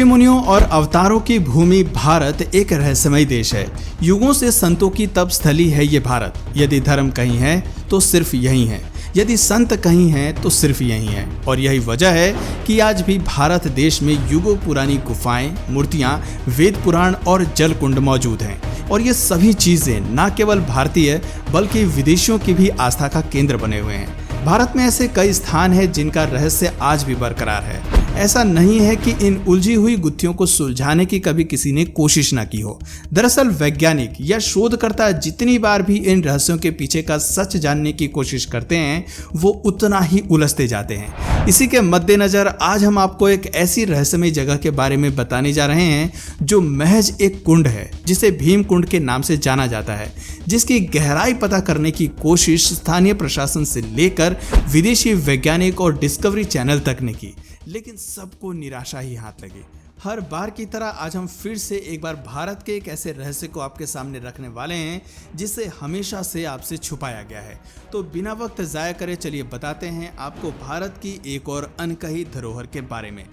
मुनियों और अवतारों की भूमि भारत एक रहस्यमय देश है। युगों से संतों की तप स्थली है ये भारत। यदि धर्म कहीं है तो सिर्फ यही है, यदि संत कहीं हैं तो सिर्फ यही है। और यही वजह है कि आज भी भारत देश में युगों पुरानी गुफाएं, मूर्तियां, वेद पुराण और जल कुंड मौजूद हैं। और ये सभी चीजें न केवल भारतीय बल्कि विदेशियों की भी आस्था का केंद्र बने हुए हैं। भारत में ऐसे कई स्थान हैं जिनका रहस्य आज भी बरकरार है। ऐसा नहीं है कि इन उलझी हुई गुत्थियों को सुलझाने की कभी किसी ने कोशिश न की हो। दरअसल वैज्ञानिक या शोधकर्ता जितनी बार भी इन रहस्यों के पीछे का सच जानने की कोशिश करते हैं, वो उतना ही उलझते जाते हैं। इसी के मद्देनजर आज हम आपको एक ऐसी रहस्यमय जगह के बारे में बताने जा रहे हैं जो महज एक कुंड है, जिसे भीम कुंड के नाम से जाना जाता है, जिसकी गहराई पता करने की कोशिश स्थानीय प्रशासन से लेकर विदेशी वैज्ञानिक और डिस्कवरी चैनल तक ने की, लेकिन सबको निराशा ही हाथ लगी। हर बार की तरह आज हम फिर से एक बार भारत के एक ऐसे रहस्य को आपके सामने रखने वाले हैं जिसे हमेशा से आपसे छुपाया गया है। तो बिना वक्त जाया करे चलिए बताते हैं आपको भारत की एक और अनकही धरोहर के बारे में।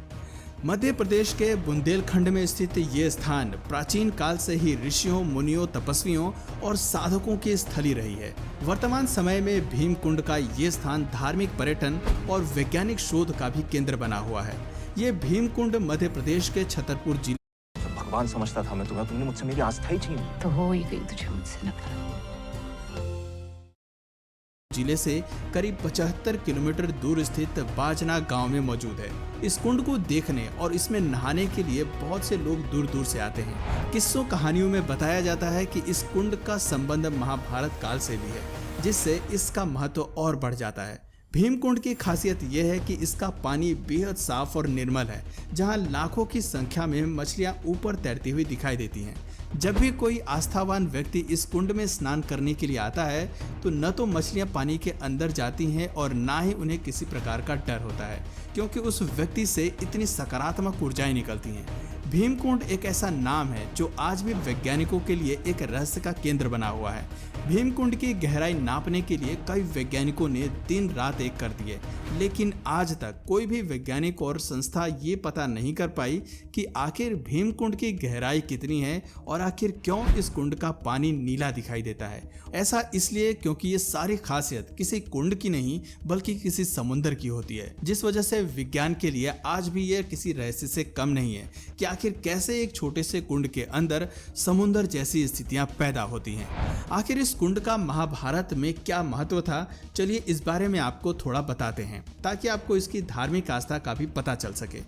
मध्य प्रदेश के बुंदेलखंड में स्थित ये स्थान प्राचीन काल से ही ऋषियों, मुनियों, तपस्वियों और साधकों की स्थली रही है। वर्तमान समय में भीम कुंड का ये स्थान धार्मिक, पर्यटन और वैज्ञानिक शोध का भी केंद्र बना हुआ है। ये भीम कुंड मध्य प्रदेश के छतरपुर जिले भगवान समझता था मैं तुम्हें, तुमने मुझसे मेरी आस्था ही छीन ली। तो हो ही गई तुझे मुझसे नफरत। जिले से करीब 75 किलोमीटर दूर स्थित बाजना गांव में मौजूद है। इस कुंड को देखने और इसमें नहाने के लिए बहुत से लोग दूर दूर से आते हैं। किस्सों कहानियों में बताया जाता है कि इस कुंड का संबंध महाभारत काल से भी है, जिससे इसका महत्व और बढ़ जाता है। भीम कुंड की खासियत यह है कि इसका पानी बेहद साफ और निर्मल है, जहां लाखों की संख्या में मछलियां ऊपर तैरती हुई दिखाई देती हैं। जब भी कोई आस्थावान व्यक्ति इस कुंड में स्नान करने के लिए आता है तो न तो मछलियां पानी के अंदर जाती हैं और ना ही उन्हें किसी प्रकार का डर होता है, क्योंकि उस व्यक्ति से इतनी सकारात्मक ऊर्जाएं निकलती हैं। भीम कुंड एक ऐसा नाम है जो आज भी वैज्ञानिकों के लिए एक रहस्य का केंद्र बना हुआ है। भीम कुंड की गहराई नापने के लिए कई वैज्ञानिकों ने दिन रात एक कर दिए, लेकिन आज तक कोई भी वैज्ञानिक और संस्था ये पता नहीं कर पाई कि आखिर भीम कुंड की गहराई कितनी है और आखिर क्यों इस कुंड का पानी नीला दिखाई देता है। ऐसा इसलिए क्योंकि ये सारी खासियत किसी कुंड की नहीं बल्कि किसी समुद्र की होती है, जिस वजह से विज्ञान के लिए आज भी यह किसी रहस्य से कम नहीं है कि आखिर कैसे एक छोटे से कुंड के अंदर समुद्र जैसी स्थितियां पैदा होती हैं। आखिर इस कुंड का महाभारत में क्या महत्व था, चलिए इस बारे में आपको थोड़ा बताते हैं ताकि आपको इसकी धार्मिक आस्था का भी पता चल सके।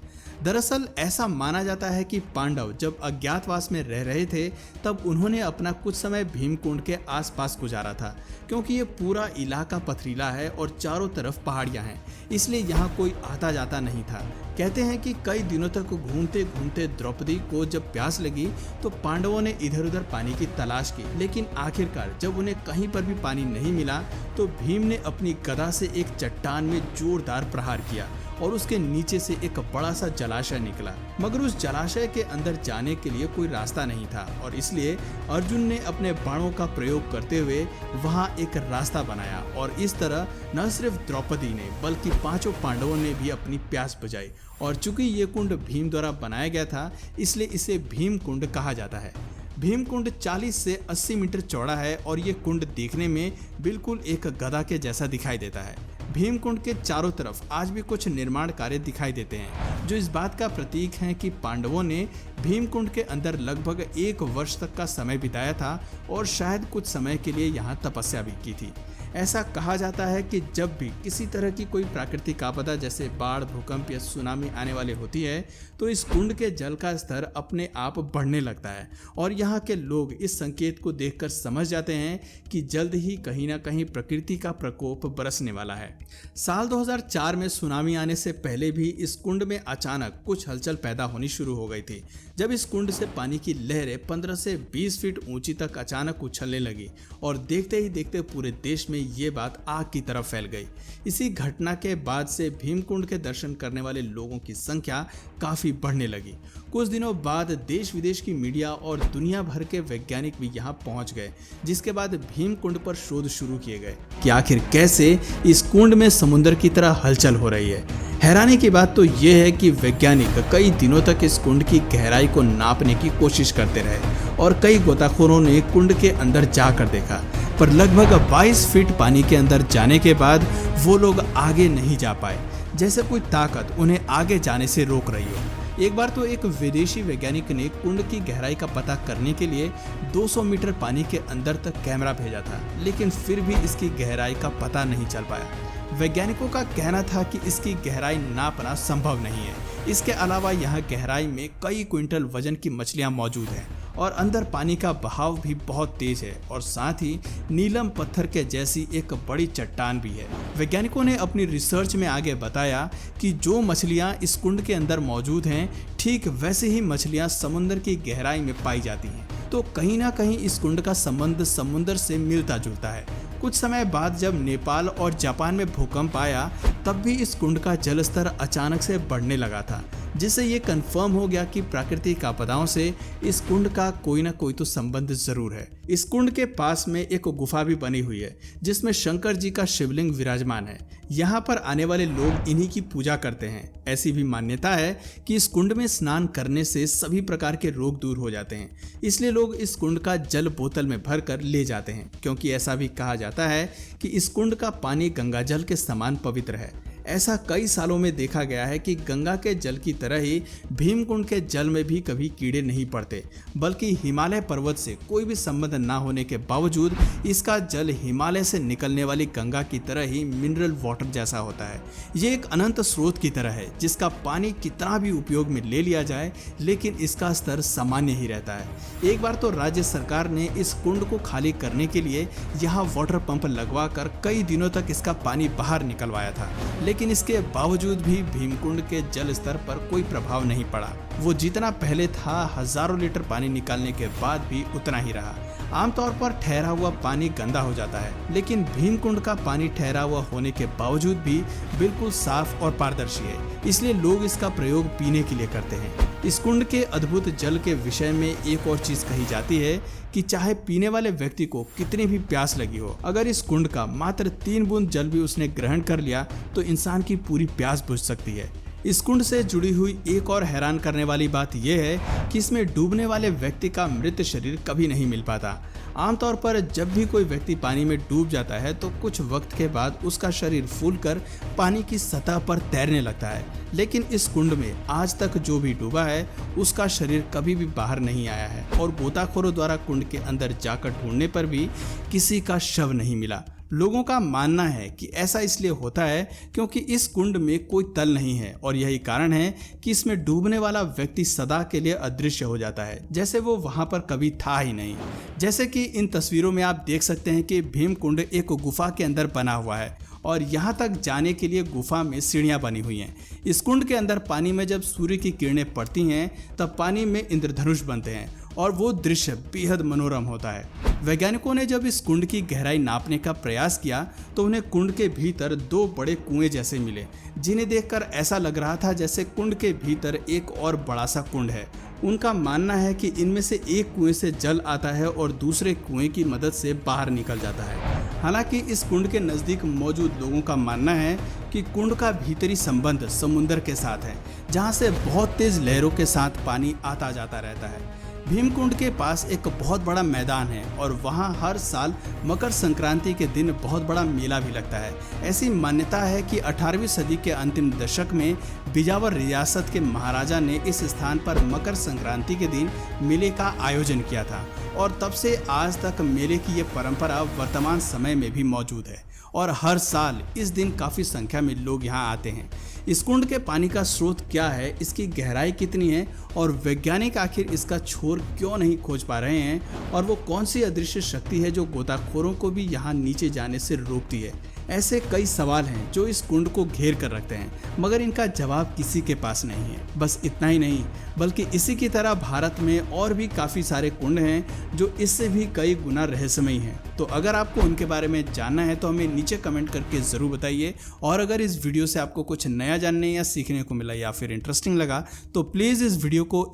दरअसल ऐसा माना जाता है कि पांडव जब अज्ञातवास में रह रहे थे तब उन्होंने अपना कुछ समय भीम कुंड के आसपास गुजारा था, क्योंकि ये पूरा इलाका पथरीला है और चारों तरफ पहाड़ियां हैं, इसलिए यहाँ कोई आता जाता नहीं था। कहते हैं कि कई दिनों तक घूमते घूमते द्रौपदी को जब प्यास लगी तो पांडवों ने इधर उधर पानी की तलाश की, लेकिन आखिरकार जब उन्हें कहीं पर भी पानी नहीं मिला तो भीम ने अपनी गदा से एक चट्टान में जोरदार प्रहार किया और उसके नीचे से एक बड़ा सा जलाशय निकला। मगर उस जलाशय के अंदर जाने के लिए कोई रास्ता नहीं था और इसलिए अर्जुन ने अपने बाणों का प्रयोग करते हुए वहां एक रास्ता बनाया और इस तरह न सिर्फ द्रौपदी ने बल्कि पांचों पांडवों ने भी अपनी प्यास बुझाई। और चूंकि ये कुंड भीम द्वारा बनाया गया था इसलिए इसे भीम कुंड कहा जाता है। भीम कुंड 40 से 80 मीटर चौड़ा है और ये कुंड देखने में बिल्कुल एक गदा के जैसा दिखाई देता है। भीम कुंड के चारों तरफ आज भी कुछ निर्माण कार्य दिखाई देते हैं जो इस बात का प्रतीक हैं कि पांडवों ने भीम कुंड के अंदर लगभग 1 वर्ष तक का समय बिताया था और शायद कुछ समय के लिए यहाँ तपस्या भी की थी। ऐसा कहा जाता है कि जब भी किसी तरह की कोई प्राकृतिक आपदा जैसे बाढ़, भूकंप या सुनामी आने वाली होती है तो इस कुंड के जल का स्तर अपने आप बढ़ने लगता है और यहाँ के लोग इस संकेत को देखकर समझ जाते हैं कि जल्द ही कहीं ना कहीं प्रकृति का प्रकोप बरसने वाला है। साल 2004 में सुनामी आने से पहले भी इस कुंड में अचानक कुछ हलचल पैदा होनी शुरू हो गई थी, जब इस कुंड से पानी की लहरें 15 से 20 फीट ऊंची तक अचानक उछलने लगी और देखते ही देखते पूरे देश में ये बात आग की तरफ फैल गई। इसी घटना के बाद से भीम कुंड के दर्शन करने वाले लोगों की संख्या काफी बढ़ने लगी। कुछ दिनों बाद देश विदेश की मीडिया और दुनिया भर के वैज्ञानिक भी यहाँ पहुँच गए, जिसके बाद भीम कुंड पर शोध शुरू किए गए कि आखिर कैसे इस कुंड में समुद्र की तरह हलचल हो रही है। हैरानी की बात तो ये है कि वैज्ञानिक कई दिनों तक इस कुंड की गहराई को नापने की कोशिश करते रहे और कई गोताखोरों ने कुंड के अंदर जाकर देखा, पर लगभग 22 फीट पानी के अंदर जाने के बाद वो लोग आगे नहीं जा पाए, जैसे कोई ताकत उन्हें आगे जाने से रोक रही हो। एक बार तो एक विदेशी वैज्ञानिक ने कुंड की गहराई का पता करने के लिए 200 मीटर पानी के अंदर तक कैमरा भेजा था, लेकिन फिर भी इसकी गहराई का पता नहीं चल पाया। वैज्ञानिकों का कहना था कि इसकी गहराई नापना संभव नहीं है। इसके अलावा यहाँ गहराई में कई क्विंटल वजन की मछलियाँ मौजूद हैं और अंदर पानी का बहाव भी बहुत तेज है और साथ ही नीलम पत्थर के जैसी एक बड़ी चट्टान भी है। वैज्ञानिकों ने अपनी रिसर्च में आगे बताया कि जो मछलियाँ इस कुंड के अंदर मौजूद हैं, ठीक वैसे ही मछलियाँ समुद्र की गहराई में पाई जाती हैं। तो कहीं ना कहीं इस कुंड का संबंध समुद्र से मिलता जुलता है। कुछ समय बाद जब नेपाल और जापान में भूकंप आया, तब भी इस कुंड का जल स्तर अचानक से बढ़ने लगा था, जिससे ये कंफर्म हो गया कि प्राकृतिक आपदाओं से इस कुंड का कोई ना कोई तो संबंध जरूर है। इस कुंड के पास में एक गुफा भी बनी हुई है, जिसमें शंकर जी का शिवलिंग विराजमान है। यहाँ पर आने वाले लोग इन्हीं की पूजा करते हैं। ऐसी भी मान्यता है कि इस कुंड में स्नान करने से सभी प्रकार के रोग दूर हो जाते हैं, इसलिए लोग इस कुंड का जल बोतल में भरकर ले जाते हैं, क्योंकि ऐसा भी कहा जाता है कि इस कुंड का पानी गंगा जल के समान पवित्र है। ऐसा कई सालों में देखा गया है कि गंगा के जल की तरह ही भीमकुंड के जल में भी कभी कीड़े नहीं पड़ते, बल्कि हिमालय पर्वत से कोई भी संबंध ना होने के बावजूद इसका जल हिमालय से निकलने वाली गंगा की तरह ही मिनरल वाटर जैसा होता है। ये एक अनंत स्रोत की तरह है, जिसका पानी कितना भी उपयोग में ले लिया जाए, लेकिन इसका स्तर सामान्य ही रहता है। एक बार तो राज्य सरकार ने इस कुंड को खाली करने के लिए यहाँ वाटर पंप लगवा कर कई दिनों तक इसका पानी बाहर निकलवाया था, लेकिन इसके बावजूद भी भीमकुंड के जल स्तर पर कोई प्रभाव नहीं पड़ा। वो जितना पहले था, हजारों लीटर पानी निकालने के बाद भी उतना ही रहा। आमतौर पर ठहरा हुआ पानी गंदा हो जाता है, लेकिन भीमकुंड का पानी ठहरा हुआ होने के बावजूद भी बिल्कुल साफ और पारदर्शी है, इसलिए लोग इसका प्रयोग पीने के लिए करते हैं। इस कुंड के अद्भुत जल के विषय में एक और चीज कही जाती है कि चाहे पीने वाले व्यक्ति को कितनी भी प्यास लगी हो, अगर इस कुंड का मात्र 3 बूंद जल भी उसने ग्रहण कर लिया तो इंसान की पूरी प्यास बुझ सकती है। इस कुंड से जुड़ी हुई एक और हैरान करने वाली बात यह है कि इसमें डूबने वाले व्यक्ति का मृत शरीर कभी नहीं मिल पाता। आमतौर पर जब भी कोई व्यक्ति पानी में डूब जाता है तो कुछ वक्त के बाद उसका शरीर फूलकर पानी की सतह पर तैरने लगता है, लेकिन इस कुंड में आज तक जो भी डूबा है उसका शरीर कभी भी बाहर नहीं आया है और गोताखोरों द्वारा कुंड के अंदर जाकर ढूंढने पर भी किसी का शव नहीं मिला। लोगों का मानना है कि ऐसा इसलिए होता है क्योंकि इस कुंड में कोई तल नहीं है और यही कारण है कि इसमें डूबने वाला व्यक्ति सदा के लिए अदृश्य हो जाता है, जैसे वो वहां पर कभी था ही नहीं। जैसे कि इन तस्वीरों में आप देख सकते हैं कि भीमकुंड एक गुफा के अंदर बना हुआ है और यहाँ तक जाने के लिए गुफा में सीढ़ियाँ बनी हुई हैं। इस कुंड के अंदर पानी में जब सूर्य की किरणें पड़ती हैं तब पानी में इंद्रधनुष बनते हैं और वो दृश्य बेहद मनोरम होता है। वैज्ञानिकों ने जब इस कुंड की गहराई नापने का प्रयास किया तो उन्हें कुंड के भीतर 2 बड़े कुएं जैसे मिले, जिन्हें देखकर ऐसा लग रहा था जैसे कुंड के भीतर एक और बड़ा सा कुंड है। उनका मानना है कि इनमें से एक कुएं से जल आता है और दूसरे कुएं की मदद से बाहर निकल जाता है। हालांकि इस कुंड के नज़दीक मौजूद लोगों का मानना है कि कुंड का भीतरी संबंध समुद्र के साथ है, जहां से बहुत तेज लहरों के साथ पानी आता जाता रहता है। भीमकुंड के पास एक बहुत बड़ा मैदान है और वहां हर साल मकर संक्रांति के दिन बहुत बड़ा मेला भी लगता है। ऐसी मान्यता है कि 18वीं सदी के अंतिम दशक में बिजावर रियासत के महाराजा ने इस स्थान पर मकर संक्रांति के दिन मेले का आयोजन किया था और तब से आज तक मेले की ये परंपरा वर्तमान समय में भी मौजूद है और हर साल इस दिन काफ़ी संख्या में लोग यहाँ आते हैं। इस कुंड के पानी का स्रोत क्या है, इसकी गहराई कितनी है और वैज्ञानिक आखिर इसका छोर क्यों नहीं खोज पा रहे हैं और वो कौन सी अदृश्य शक्ति है जो गोताखोरों को भी यहाँ नीचे जाने से रोकती है, ऐसे कई सवाल हैं जो इस कुंड को घेर कर रखते हैं, मगर इनका जवाब किसी के पास नहीं है। बस इतना ही नहीं, बल्कि इसी की तरह भारत में और भी काफ़ी सारे कुंड हैं जो इससे भी कई गुना रहस्यमयी हैं। तो अगर आपको उनके बारे में जानना है तो हमें नीचे कमेंट करके ज़रूर बताइए और अगर इस वीडियो से आपको कुछ नया जानने या सीखने को मिला या फिर इंटरेस्टिंग लगा तो प्लीज़ इस वीडियो को